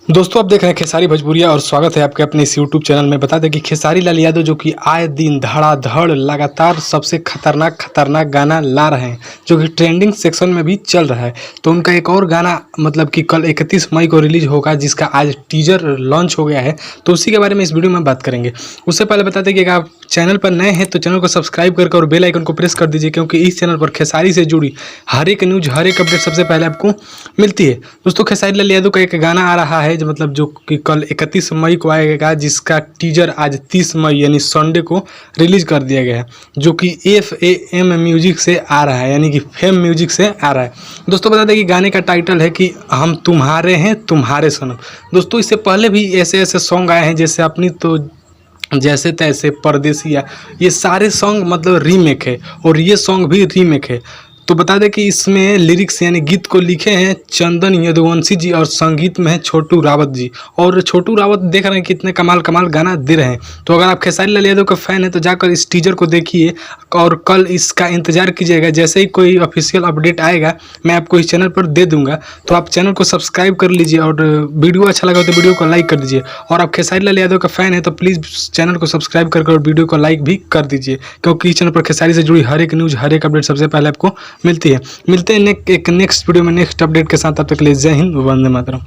दोस्तों आप देख रहे हैं खेसारी भोजपुरिया और स्वागत है आपके अपने इस यूट्यूब चैनल में। बता दें कि खेसारी लाल यादव जो कि आए दिन धड़ाधड़ लगातार सबसे खतरनाक गाना ला रहे हैं, जो कि ट्रेंडिंग सेक्शन में भी चल रहा है। तो उनका एक और गाना मतलब कि कल 31 मई को रिलीज होगा, जिसका आज टीजर लॉन्च हो गया है। तो उसी के बारे में इस वीडियो में बात करेंगे। उससे पहले बता दें कि अगर आप चैनल पर नए हैं तो चैनल को सब्सक्राइब करके और बेल आइकन को प्रेस कर दीजिए, क्योंकि इस चैनल पर खेसारी से जुड़ी हर एक न्यूज, हर एक अपडेट सबसे पहले आपको मिलती है। दोस्तों खेसारी लाल यादव का एक गाना आ रहा है जो कि कल 31 मई को आएगा, जिसका टीजर आज 30 मई यानी संडे को रिलीज कर दिया गया है, जो कि FAM म्यूजिक से आ रहा है, यानी कि फेम म्यूजिक से आ रहा है। दोस्तों बता दें कि गाने का टाइटल है कि हम तुम्हारे हैं तुम्हारे सनम। दोस्तों इससे पहले भी ऐसे सॉन्ग आए हैं, जैसे अपनी तो जैसे तैसे, परदेसिया, ये सारे सॉन्ग मतलब रीमेक है, और ये सॉन्ग भी रीमेक है। तो बता दें कि इसमें लिरिक्स यानी गीत को लिखे हैं चंदन यदुवंशी जी, और संगीत में है छोटू रावत जी। और छोटू रावत देख रहे हैं कितने कमाल गाना दे रहे हैं। तो अगर आप खेसारी लाल यादव का फैन है तो जाकर इस टीजर को देखिए, और कल इसका इंतजार कीजिएगा। जैसे ही कोई ऑफिशियल अपडेट आएगा मैं आपको इस चैनल पर दे दूंगा। तो आप चैनल को सब्सक्राइब कर लीजिए, और वीडियो अच्छा लगा तो वीडियो को लाइक कर दीजिए। और आप खेसारी लाल यादव का फैन है तो प्लीज़ चैनल को सब्सक्राइब करके और वीडियो को लाइक भी कर दीजिए, क्योंकि इस चैनल पर खेसारी से जुड़ी हर एक न्यूज़, हर एक अपडेट सबसे पहले आपको मिलती है। मिलते हैं एक नेक्स्ट वीडियो में नेक्स्ट अपडेट के साथ। तब तक के लिए जय हिंद, वंदे मातरम।